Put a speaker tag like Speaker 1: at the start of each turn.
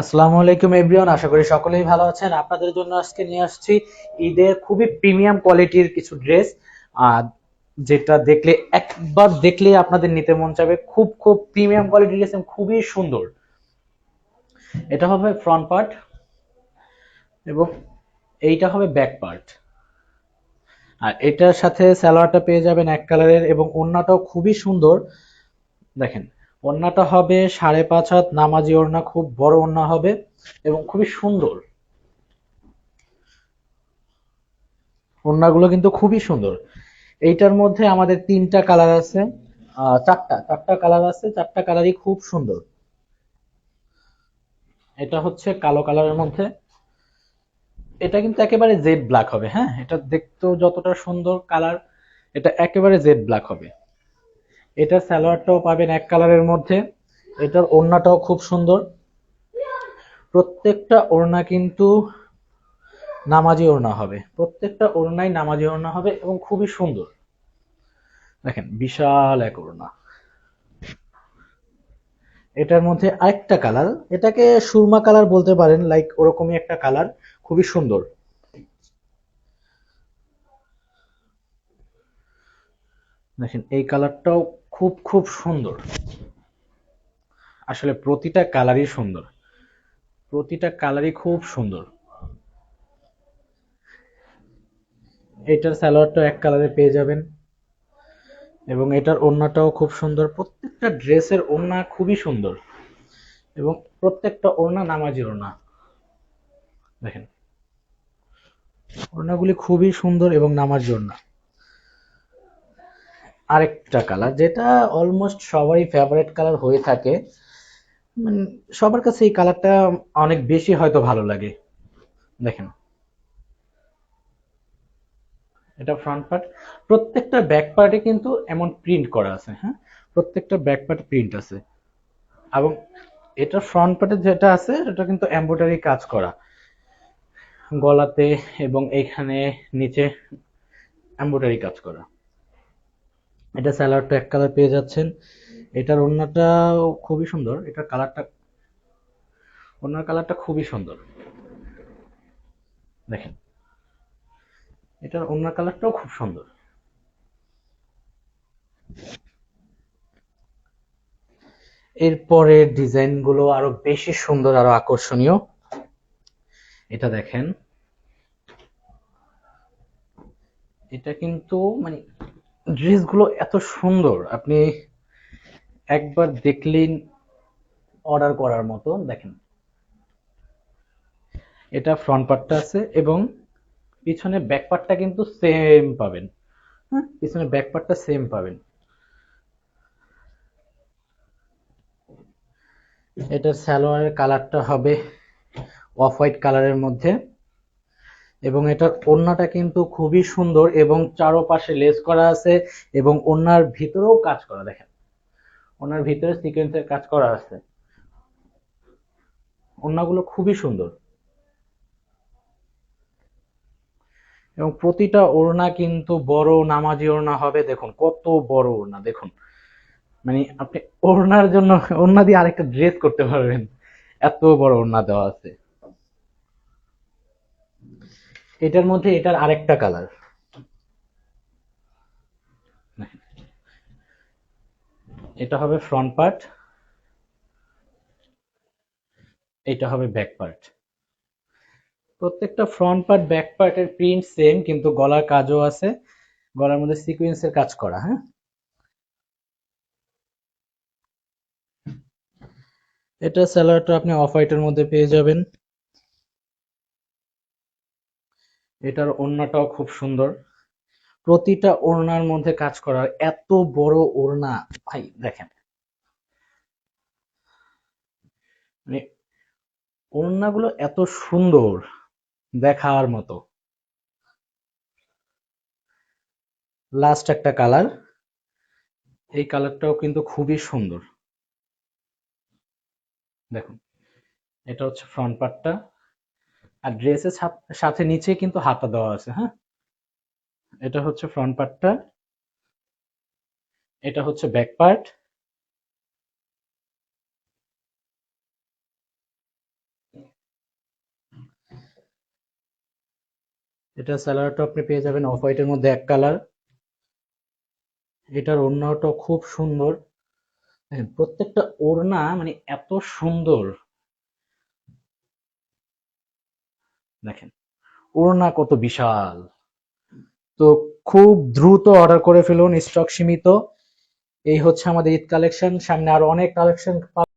Speaker 1: আসসালামু আলাইকুম এভরিওয়ান, আশা করি সকলেই ভালো আছেন। আপনাদের জন্য আজকে নিয়ে আসছি ঈদের খুবই প্রিমিয়াম কোয়ালিটির কিছু ড্রেস, আর যেটা দেখলে একবার দেখলেই আপনাদের নিতে মন চাবে। খুব খুব প্রিমিয়াম কোয়ালিটির ড্রেস এবং খুবই সুন্দর। এটা হবে ফ্রন্ট পার্ট এবং এইটা হবে ব্যাক পার্ট। আর এটার সাথে সালোয়ারটা পেয়ে যাবেন এক কালারের এবং ওড়নাটাও খুবই সুন্দর। দেখেন, ওড়নাটা হবে 5.5 হাত নামাজি ওড়না, খুব বড় ওড়না হবে এবং খুবই সুন্দর। ওড়নাগুলো কিন্তু খুবই সুন্দর। এইটার মধ্যে আমাদের তিনটা কালার আছে, চারটা কালার আছে, চারটা কালারই খুব সুন্দর। এটা হচ্ছে কালো কালারের মধ্যে। এটা কিন্তু একেবারে জেড ব্ল্যাক হবে। হ্যাঁ, এটা দেখতেও যতটা সুন্দর কালার, এটা একেবারে জেড ব্ল্যাক হবে। এটার সালোয়ারটাও পাবেন এক কালারের মধ্যে। এটার ওড়নাটাও খুব সুন্দর। প্রত্যেকটা ওড়না কিন্তু নামাজি ওড়না হবে, প্রত্যেকটা ওড়নাই নামাজি ওড়না হবে এবং খুবই সুন্দর। দেখেন, বিশাল এক ওড়না। এটার মধ্যে আরেকটা কালার, এটাকে সুরমা কালার বলতে পারেন, লাইক ওরকমই একটা কালার, খুবই সুন্দর। দেখেন, এই কালারটাও খুব খুব সুন্দর। আসলে প্রতিটা কালারই সুন্দর, প্রতিটা কালারই খুব সুন্দর। এটার সালোয়ারটা এক কালারে পেয়ে যাবেন এবং এটার ওড়নাটাও খুব সুন্দর। প্রত্যেকটা ড্রেসের ওড়না খুবই সুন্দর এবং প্রত্যেকটা ওড়না নামাজি ওড়না। দেখেন, ওড়নাগুলি খুবই সুন্দর এবং নামাজি ওড়না। আরেকটা কালার যেটা অলমোস্ট সবারই ফেভারিট কালার হয়ে থাকে, মানে সবার কাছে এই কালারটা অনেক বেশি হয়তো ভালো লাগে। দেখেন, এটা ফ্রন্ট পার্ট। প্রত্যেকটা ব্যাক পার্টে কিন্তু এমন প্রিন্ট করা আছে। হ্যাঁ, প্রত্যেকটা ব্যাক পার্টে প্রিন্ট আছে এবং এটা ফ্রন্ট পার্টে যেটা আছে এটা কিন্তু এমব্রয়ডারি কাজ করা গলাতে এবং এইখানে নিচে এমব্রয়ডারি কাজ করা। এটা স্যালাডটা এক কালার পেয়ে যাচ্ছেন। এটার ওড়নাটাও খুবই সুন্দর। এটার কালারটা, ওড়নার কালারটা খুবই সুন্দর। দেখেন, এটার ওড়নার কালারটাও খুব সুন্দর। এরপরের ডিজাইন গুলো আরো বেশি সুন্দর, আরো আকর্ষণীয়। এটা দেখেন, এটা কিন্তু মানে ড্রেসগুলো এত সুন্দর, আপনি একবার দেখলেই অর্ডার করার মতো। দেখেন, এটা ফ্রন্ট পার্টটা আছে এবং পিছনে ব্যাক পার্টটা কিন্তু সেম পাবেন। হ্যাঁ, পিছনে ব্যাক পার্টটা সেম পাবেন। এটার সালোয়ারের কালারটা হবে অফ হোয়াইট কালারের মধ্যে এবং এটার ওড়নাটা কিন্তু খুবই সুন্দর এবং চারপাশে লেস করা আছে এবং ওড়নার ভিতরেও কাজ করা। দেখেন, ওড়নার ভিতরে সিকোয়েন্সের কাজ করা আছে। ওড়নাগুলো খুবই সুন্দর এবং প্রতিটা ওড়না কিন্তু বড় নামাজি ওড়না হবে। দেখুন কত বড় ওড়না, দেখুন মানে আপনি ওড়নার জন্য ওড়না দিয়ে আরেকটা ড্রেস করতে পারবেন, এত বড় ওড়না দেওয়া আছে। এটার মধ্যে এটার আরেকটা কালার। এটা হবে ফ্রন্ট পার্ট, এটা হবে ব্যাক পার্ট। প্রত্যেকটা ফ্রন্ট পার্ট ব্যাক পার্টের প্রিন্ট সেম, কিন্তু গলার কাজও আছে, গলার মধ্যে সিকোয়েন্সের কাজ করা। হ্যাঁ, এটা সালোয়ারটা আপনি অফ হোয়াইটের মধ্যে পেয়ে যাবেন। এটার ওড়নাটাও খুব সুন্দর। প্রতিটা ওড়নার মধ্যে কাজ করা, এত বড় ওড়না ভাই। দেখেন, মানে ওড়নাগুলো এত সুন্দর, দেখার মতো। লাস্ট একটা কালার, এই কালারটাও কিন্তু খুবই সুন্দর। দেখুন, এটা হচ্ছে ফ্রন্ট পার্টটা আর ড্রেসের সাথে নিচে কিন্তু হাতা দেওয়া আছে। হ্যাঁ, এটা হচ্ছে ফ্রন্ট পার্টটা, এটা হচ্ছে ব্যাক পার্ট। এটা স্যালোয়ারটা আপনি পেয়ে যাবেন অফ হোয়াইটের মধ্যে এক কালার। এটার ওড়নাটাও খুব সুন্দর। দেখেন প্রত্যেকটা ওড়না মানে এত সুন্দর। দেখেন ওড়না কত বিশাল। তো খুব দ্রুত অর্ডার করে ফেলুন, স্টক সীমিত। এই হচ্ছে আমাদের ঈদ কালেকশন, সামনে আরো অনেক কালেকশন